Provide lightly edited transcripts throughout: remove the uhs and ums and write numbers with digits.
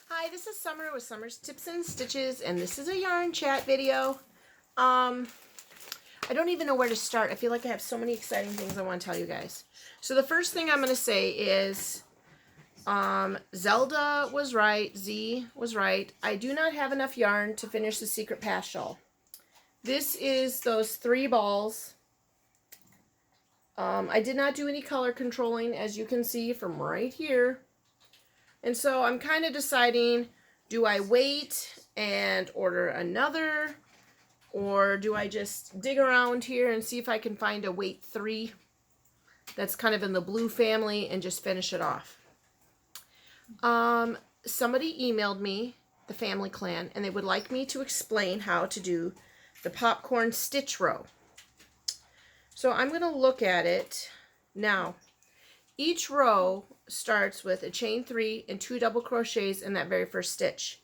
Hi, this is Summer with Summer's Tips and Stitches, and this is a yarn chat video. I don't even know where to start. I feel like I have so many exciting things I want to tell you guys. So the first thing I'm going to say is Zelda was right, Z was right. I do not have enough yarn to finish the Secret Pass shawl. This is those 3 balls. I did not do any color controlling, as you can see from right here. And so I'm kind of deciding, do I wait and order another, or do I just dig around here and see if I can find a weight 3 that's kind of in the blue family and just finish it off. Somebody emailed me, the family clan, and they would like me to explain how to do the popcorn stitch row. So I'm going to look at it now. Each row starts with a chain 3 and 2 double crochets in that very first stitch.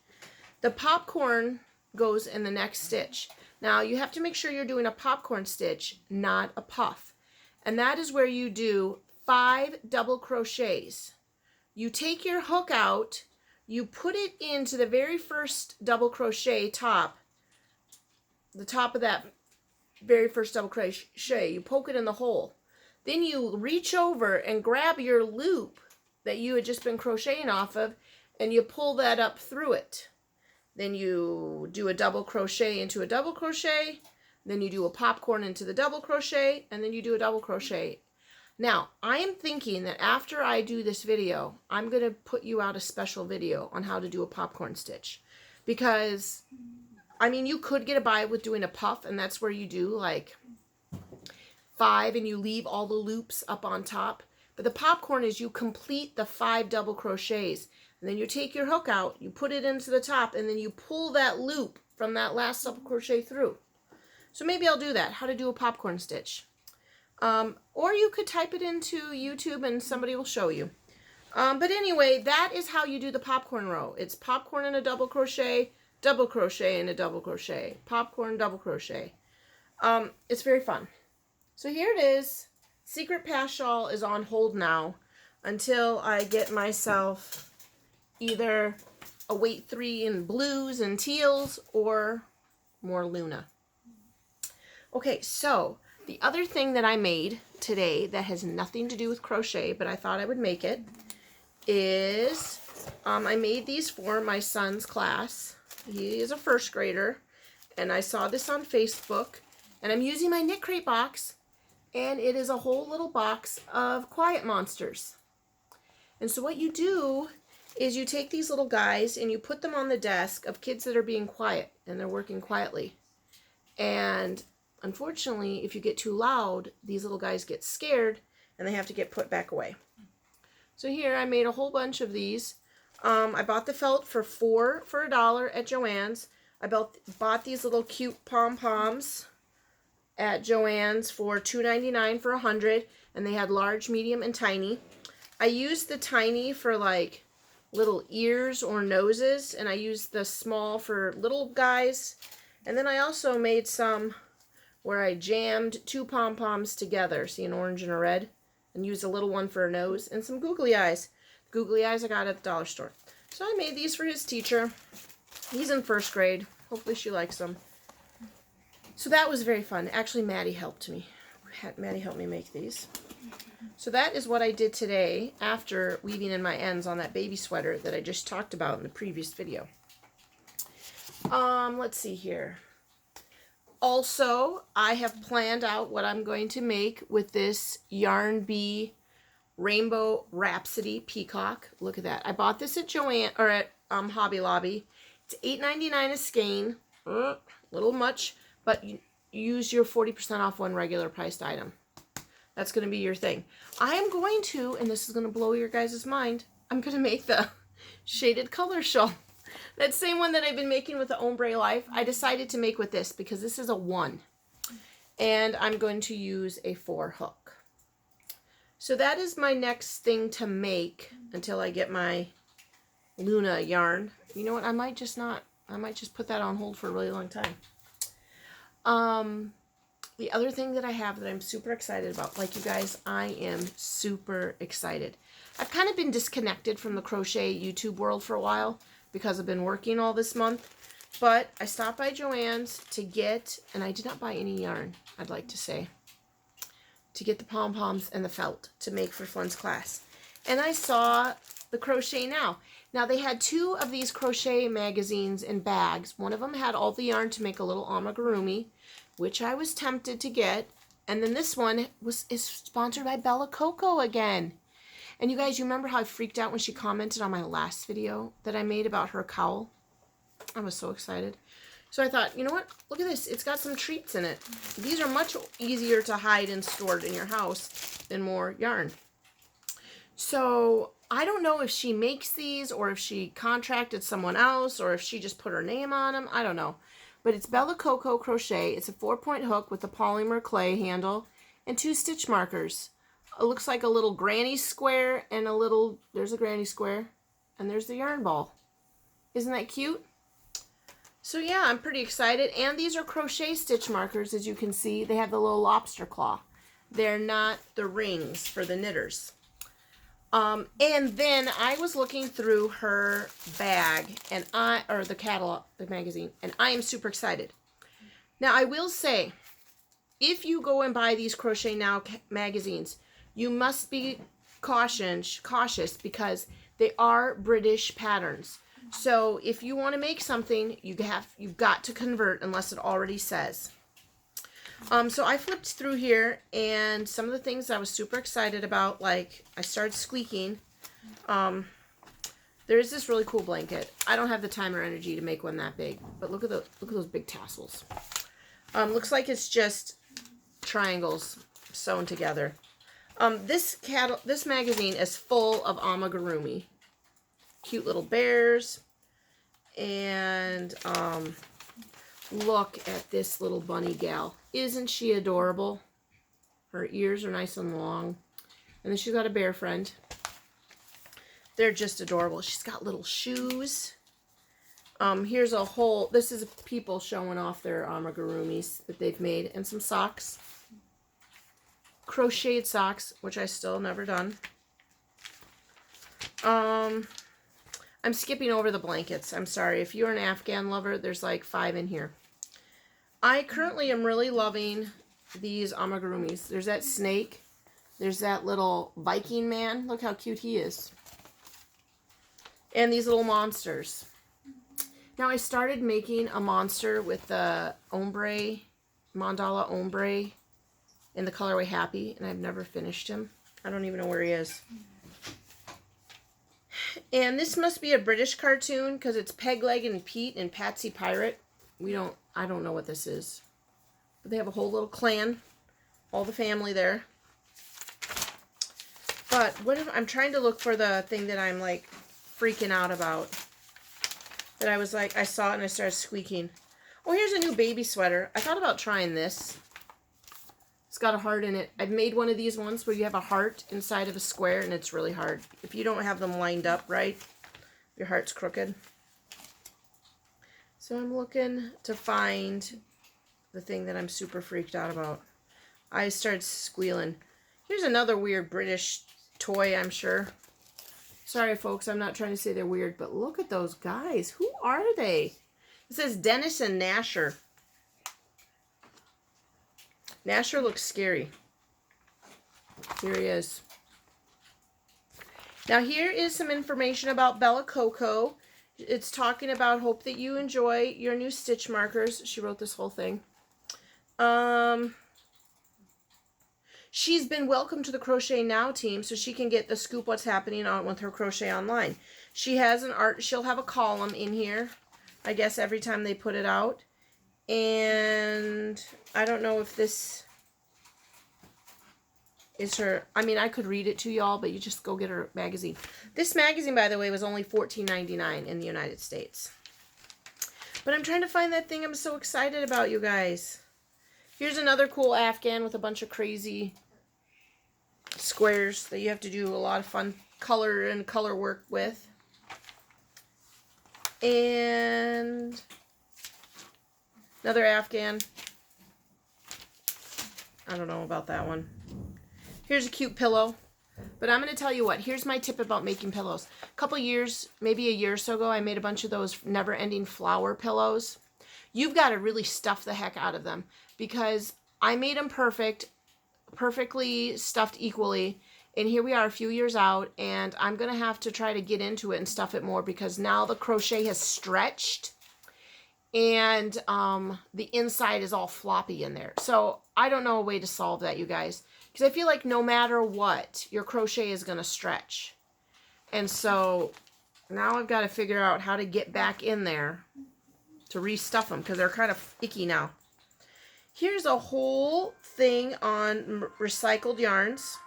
The popcorn goes in the next stitch. Now you have to make sure you're doing a popcorn stitch, not a puff. And that is where you do 5 double crochets. You take your hook out, you put it into the very first double crochet top, the top of that very first double crochet. You poke it in the hole. Then you reach over and grab your loop that you had just been crocheting off of, and you pull that up through it. Then you do a double crochet into a double crochet, then you do a popcorn into the double crochet, and then you do a double crochet. Now, I am thinking that after I do this video, I'm going to put you out a special video on how to do a popcorn stitch. Because, I mean, you could get by with doing a puff, and that's where you do like 5 and you leave all the loops up on top. But the popcorn is you complete the 5 double crochets, and then you take your hook out, you put it into the top, and then you pull that loop from that last double crochet through. So maybe I'll do that, how to do a popcorn stitch. Or you could type it into YouTube and somebody will show you. But anyway, that is how you do the popcorn row. It's popcorn and a double crochet and a double crochet, popcorn, double crochet. It's very fun. So here it is. Secret Pass shawl is on hold now until I get myself either a weight 3 in blues and teals or more Luna. Okay, so the other thing that I made today that has nothing to do with crochet, but I thought I would make it, is I made these for my son's class. He is a first grader, and I saw this on Facebook, and I'm using my Knit Crate box. And it is a whole little box of quiet monsters. And so what you do is you take these little guys and you put them on the desk of kids that are being quiet and they're working quietly. And unfortunately, if you get too loud, these little guys get scared and they have to get put back away. So here I made a whole bunch of these. I bought the felt for $4 at Joann's. I bought these little cute pom-poms at Joann's for $2.99 for 100, and they had large, medium, and tiny. I used the tiny for like little ears or noses, and I used the small for little guys. And then I also made some where I jammed 2 pom-poms together, see, an orange and a red, and used a little one for a nose, and some googly eyes. Googly eyes I got at the dollar store. So I made these for his teacher. He's in first grade. Hopefully she likes them. So that was very fun. Actually, Maddie helped me. Maddie helped me make these. So that is what I did today after weaving in my ends on that baby sweater that I just talked about in the previous video. Let's see here. Also, I have planned out what I'm going to make with this Yarn Bee Rainbow Rhapsody Peacock. Look at that. I bought this at Joann or at Hobby Lobby. It's $8.99 a skein. A little much. But you use your 40% off one regular priced item. That's going to be your thing. I am going to, and this is going to blow your guys' mind, I'm going to make the shaded color shawl. That same one that I've been making with the Ombre Life, I decided to make with this because this is a 1. And I'm going to use a 4 hook. So that is my next thing to make until I get my Luna yarn. You know what, I might just put that on hold for a really long time. The other thing that I have that I'm super excited about, like you guys, I am super excited. I've kind of been disconnected from the crochet YouTube world for a while because I've been working all this month. But I stopped by Joann's to get, and I did not buy any yarn, I'd like to say, to get the pom-poms and the felt to make for Flynn's class. And I saw the Crochet Now. Now, they had 2 of these crochet magazines in bags. One of them had all the yarn to make a little amigurumi, which I was tempted to get. And then this one is sponsored by Bella Coco again. And you guys, you remember how I freaked out when she commented on my last video that I made about her cowl? I was so excited. So I thought, you know what? Look at this. It's got some treats in it. These are much easier to hide and stored in your house than more yarn. So I don't know if she makes these or if she contracted someone else or if she just put her name on them. I don't know. But it's Bella Coco Crochet. It's a 4-point hook with a polymer clay handle and 2 stitch markers. It looks like a little granny square and a little, there's a granny square and there's the yarn ball. Isn't that cute? So yeah, I'm pretty excited. And these are crochet stitch markers, as you can see. They have the little lobster claw. They're not the rings for the knitters. And then I was looking through her bag and the catalog, the magazine, and I am super excited. Now I will say, if you go and buy these Crochet Now magazines, you must be cautious because they are British patterns. So if you want to make something, you've got to convert unless it already says. So I flipped through here, and some of the things I was super excited about, like I started squeaking. There is this really cool blanket. I don't have the time or energy to make one that big, but look at those big tassels. Looks like it's just triangles sewn together. This magazine is full of amigurumi, cute little bears, and look at this little bunny gal. Isn't she adorable? Her ears are nice and long. And then she's got a bear friend. They're just adorable. She's got little shoes. Here's a whole, this is people showing off their amigurumis that they've made. And some socks. Crocheted socks, which I still never done. I'm skipping over the blankets. I'm sorry. If you're an Afghan lover, there's like 5 in here. I currently am really loving these amigurumis. There's that snake. There's that little Viking man. Look how cute he is. And these little monsters. Now I started making a monster with the ombre, mandala ombre in the colorway Happy, and I've never finished him. I don't even know where he is. And this must be a British cartoon because it's Pegleg and Pete and Patsy Pirate. I don't know what this is. But they have a whole little clan. All the family there. But I'm trying to look for the thing that I'm like freaking out about. That I was like, I saw it and I started squeaking. Oh, here's a new baby sweater. I thought about trying this. It's got a heart in it. I've made one of these once where you have a heart inside of a square and it's really hard. If you don't have them lined up right, your heart's crooked. So I'm looking to find the thing that I'm super freaked out about. I started squealing. Here's another weird British toy, I'm sure. Sorry, folks, I'm not trying to say they're weird, but look at those guys. Who are they? It says Dennis and Nasher. Nasher looks scary. Here he is. Now here is some information about Bella Coco. It's talking about, hope that you enjoy your new stitch markers. She wrote this whole thing. She's been welcomed to the Crochet Now team so she can get the scoop what's happening on with her Crochet Online. She has she'll have a column in here, I guess, every time they put it out. And I don't know if this is her, I mean, I could read it to y'all, but you just go get her magazine. This magazine, by the way, was only $14.99 in the United States. But I'm trying to find that thing I'm so excited about, you guys. Here's another cool Afghan with a bunch of crazy squares that you have to do a lot of fun color work with. And another Afghan. I don't know about that one. Here's a cute pillow. But I'm going to tell you what, here's my tip about making pillows. A couple years, maybe a year or so ago, I made a bunch of those never-ending flower pillows. You've got to really stuff the heck out of them because I made them perfectly stuffed equally. And here we are a few years out, and I'm going to have to try to get into it and stuff it more because now the crochet has stretched and the inside is all floppy in there. So I don't know a way to solve that, you guys. Because I feel like no matter what, your crochet is going to stretch. And so now I've got to figure out how to get back in there to restuff them because they're kind of icky now. Here's a whole thing on recycled yarns.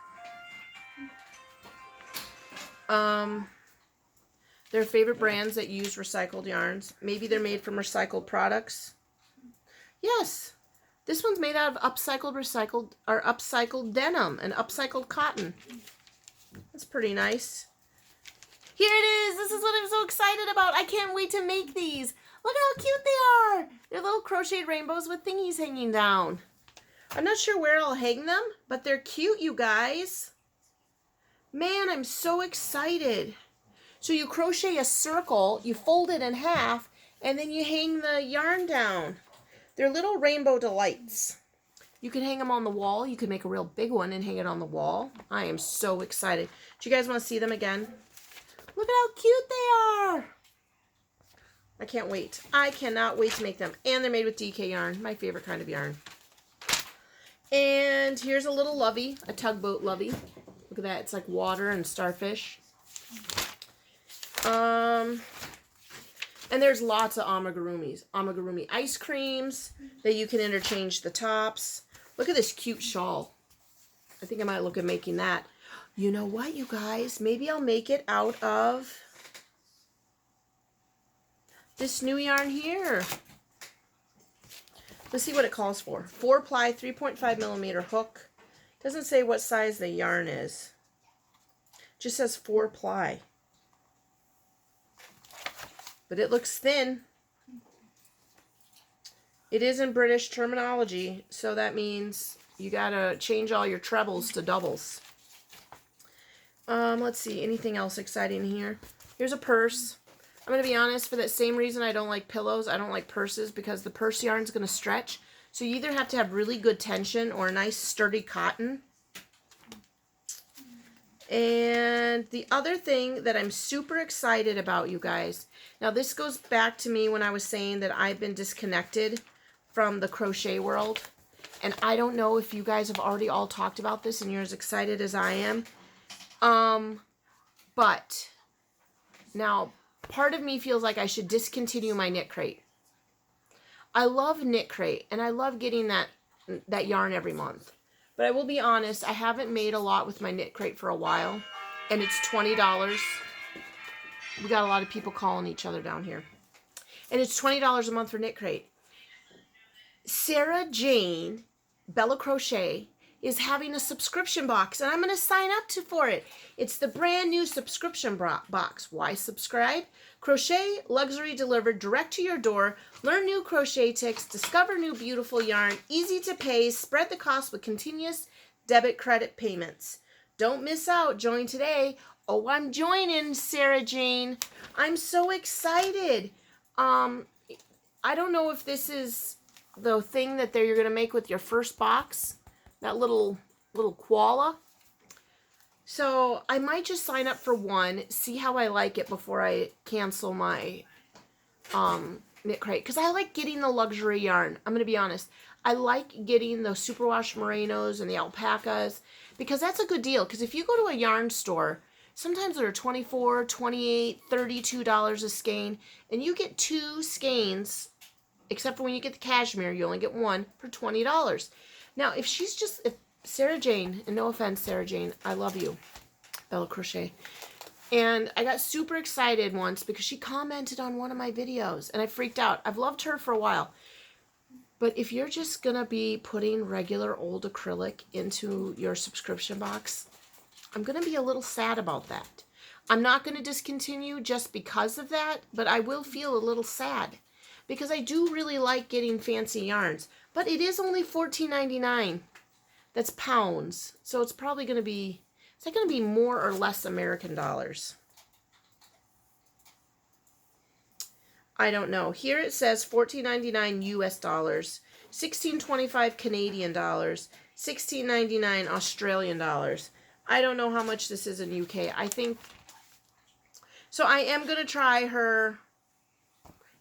Their favorite brands that use recycled yarns. Maybe they're made from recycled products. Yes. This one's made out of upcycled denim and upcycled cotton. That's pretty nice. Here it is. This is what I'm so excited about. I can't wait to make these. Look how cute they are. They're little crocheted rainbows with thingies hanging down. I'm not sure where I'll hang them, but they're cute, you guys. Man, I'm so excited. So you crochet a circle, you fold it in half, and then you hang the yarn down. They're little rainbow delights. You can hang them on the wall. You can make a real big one and hang it on the wall. I am so excited. Do you guys want to see them again? Look at how cute they are. I can't wait. I cannot wait to make them. And they're made with DK yarn, my favorite kind of yarn. And here's a little lovey, a tugboat lovey. Look at that. It's like water and starfish. And there's lots of amigurumi ice creams that you can interchange the tops. Look at this cute shawl. I think I might look at making that. You know what, you guys? Maybe I'll make it out of this new yarn here. Let's see what it calls for. 4-ply, 3.5 millimeter hook. Doesn't say what size the yarn is. Just says 4-ply. But it looks thin. It is in British terminology, so that means you gotta change all your trebles to doubles. Let's see, anything else exciting here? Here's a purse. I'm gonna be honest, for that same reason I don't like pillows, I don't like purses, because the purse yarn's gonna stretch. So you either have to have really good tension or a nice sturdy cotton. And the other thing that I'm super excited about, you guys, now this goes back to me when I was saying that I've been disconnected from the crochet world. And I don't know if you guys have already all talked about this and you're as excited as I am. But now part of me feels like I should discontinue my knit crate. I love knit crate and I love getting that yarn every month. But I will be honest, I haven't made a lot with my knit crate for a while. And it's $20. We got a lot of people calling each other down here. And it's $20 a month for knit crate. Sarah Jane, Bella Crochet, is having a subscription box. And I'm going to sign up for it. It's the brand new subscription box. Why subscribe? Crochet luxury delivered direct to your door. Learn new crochet tricks, discover new beautiful yarn, easy to pay, spread the cost with continuous debit credit payments. Don't miss out. Join today. Oh, I'm joining, Sarah Jane. I'm so excited. I don't know if this is the thing that you're going to make with your first box, that little koala. So I might just sign up for one, see how I like it before I cancel my knit crate. Because I like getting the luxury yarn. I'm going to be honest. I like getting the superwash merinos and the alpacas because that's a good deal. Because if you go to a yarn store, sometimes they're $24, $28, $32 a skein. And you get 2 skeins, except for when you get the cashmere, you only get 1 for $20. Now, if Sarah Jane, and no offense, Sarah Jane, I love you, Bella Crochet. And I got super excited once because she commented on one of my videos and I freaked out. I've loved her for a while. But if you're just going to be putting regular old acrylic into your subscription box, I'm going to be a little sad about that. I'm not going to discontinue just because of that, but I will feel a little sad because I do really like getting fancy yarns. But it is only $14.99. That's pounds. So it's probably going to be Is that going to be more or less American dollars? I don't know. Here it says $14.99 US dollars, $16.25 Canadian dollars, $16.99 Australian dollars. I don't know how much this is in UK. I think, so I am going to try her,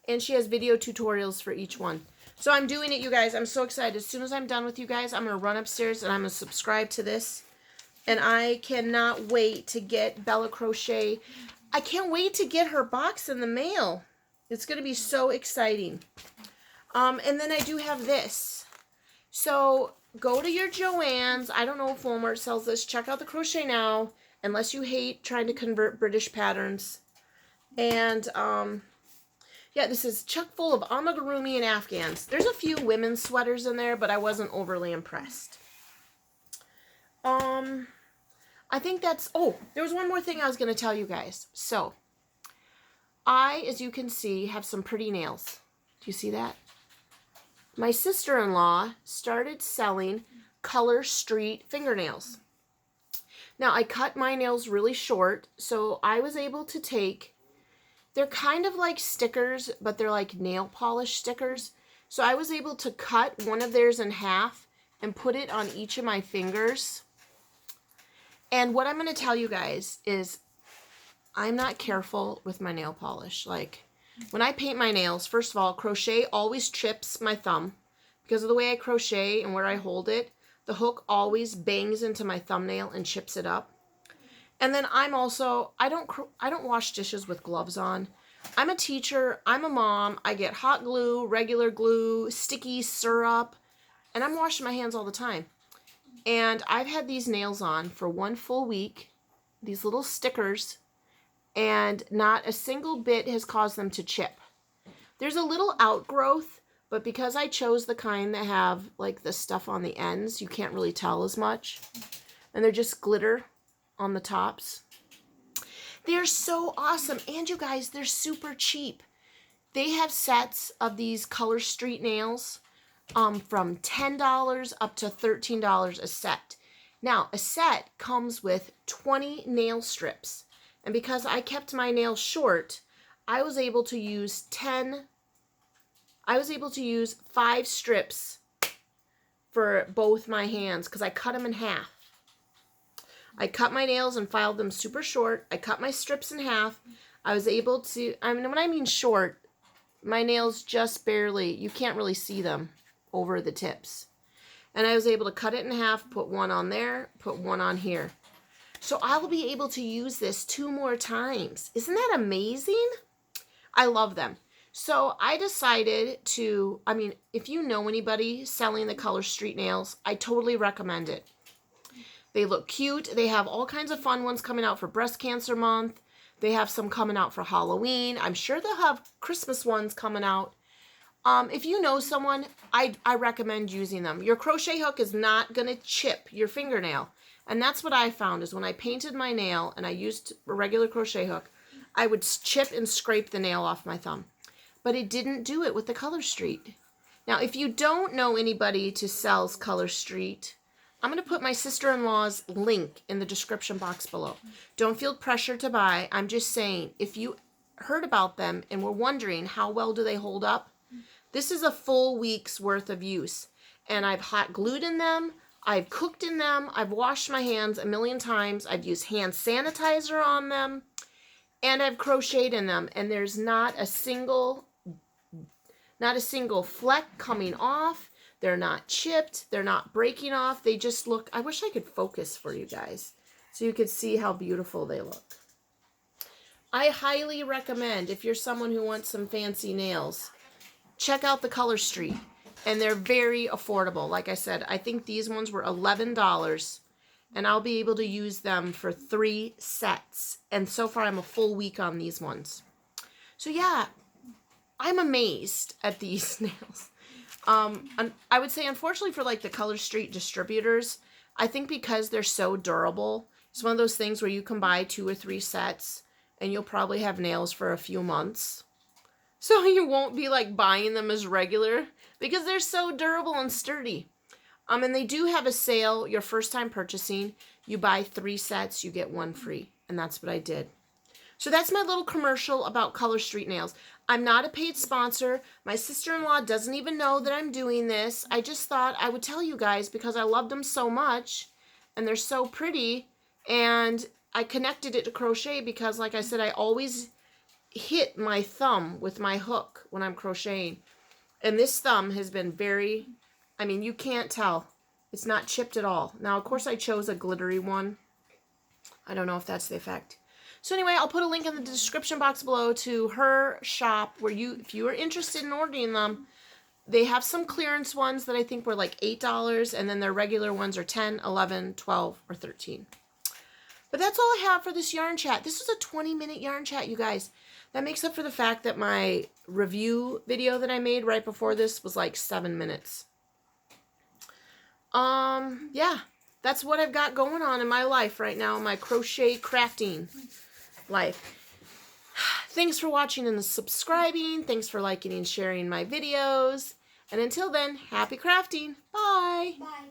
and she has video tutorials for each one. So I'm doing it, you guys. I'm so excited. As soon as I'm done with you guys, I'm going to run upstairs and I'm going to subscribe to this. And I cannot wait to get Bella Crochet. I can't wait to get her box in the mail. It's going to be so exciting. And then I do have this. So go to your Joann's. I don't know if Walmart sells this. Check out the Crochet Now, unless you hate trying to convert British patterns. And yeah, this is chock full of amigurumi and Afghans. There's a few women's sweaters in there, but I wasn't overly impressed. I think that's, oh, there was one more thing I was going to tell you guys. So, I, as you can see, have some pretty nails. Do you see that? My sister-in-law started selling Color Street fingernails. Now, I cut my nails really short, so I was able to take, they're kind of like stickers, but they're like nail polish stickers. So I was able to cut one of theirs in half and put it on each of my fingers. And what I'm going to tell you guys is I'm not careful with my nail polish. Like, when I paint my nails, first of all, crochet always chips my thumb. Because of the way I crochet and where I hold it, the hook always bangs into my thumbnail and chips it up. And then I'm also, I don't wash dishes with gloves on. I'm a teacher, I'm a mom, I get hot glue, regular glue, sticky syrup, and I'm washing my hands all the time. And I've had these nails on for 1 full week, these little stickers, and not a single bit has caused them to chip. There's a little outgrowth, but because I chose the kind that have like the stuff on the ends, you can't really tell as much. And they're just glitter on the tops. They're so awesome. And you guys, they're super cheap. They have sets of these Color Street nails from $10 up to $13 a set. Now, a set comes with 20 nail strips. And because I kept my nails short, I was able to use 5 strips for both my hands because I cut them in half. I cut my nails and filed them super short. I cut my strips in half. I was able to, I mean, when I mean short, my nails just barely, you can't really see them over the tips. And I was able to cut it in half, put one on there, put one on here. So I will be able to use this 2 more times. Isn't that amazing? I love them. So I decided to, I mean, if you know anybody selling the Color Street nails, I totally recommend it. They look cute. They have all kinds of fun ones coming out for Breast Cancer Month. They have some coming out for Halloween. I'm sure they'll have Christmas ones coming out. If you know someone, I recommend using them. Your crochet hook is not going to chip your fingernail. And that's what I found is when I painted my nail and I used a regular crochet hook, I would chip and scrape the nail off my thumb. But it didn't do it with the Color Street. Now, if you don't know anybody to sells Color Street, I'm going to put my sister-in-law's link in the description box below. Don't feel pressure to buy. I'm just saying, if you heard about them and were wondering how well do they hold up, this is a full week's worth of use. And I've hot glued in them. I've cooked in them. I've washed my hands a million times. I've used hand sanitizer on them. And I've crocheted in them. And there's not a single fleck coming off. They're not chipped. They're not breaking off. They just look, I wish I could focus for you guys so you could see how beautiful they look. I highly recommend, if you're someone who wants some fancy nails, check out the Color Street. And they're very affordable. Like I said, I think these ones were $11. And I'll be able to use them for 3 sets. And so far, I'm a full week on these ones. So yeah, I'm amazed at these nails. I would say, unfortunately, for like the Color Street distributors, I think because they're so durable, it's one of those things where you can buy 2 or 3 sets and you'll probably have nails for a few months. So you won't be like buying them as regular because they're so durable and sturdy. And they do have a sale. Your first time purchasing, you buy 3 sets, you get 1 free. And that's what I did. So that's my little commercial about Color Street Nails. I'm not a paid sponsor. My sister-in-law doesn't even know that I'm doing this. I just thought I would tell you guys because I loved them so much and they're so pretty. And I connected it to crochet because, like I said, I always hit my thumb with my hook when I'm crocheting. And this thumb has been very, I mean, you can't tell. It's not chipped at all. Now, of course, I chose a glittery one. I don't know if that's the effect. So anyway, I'll put a link in the description box below to her shop where if you are interested in ordering them, they have some clearance ones that I think were like $8, and then their regular ones are $10, $11, $12, or $13. But that's all I have for this yarn chat. This was a 20-minute yarn chat, you guys. That makes up for the fact that my review video that I made right before this was like 7 minutes. Yeah, that's what I've got going on in my life right now, my crochet crafting life. Thanks for watching and subscribing. Thanks for liking and sharing my videos. And until then, happy crafting. Bye. Bye.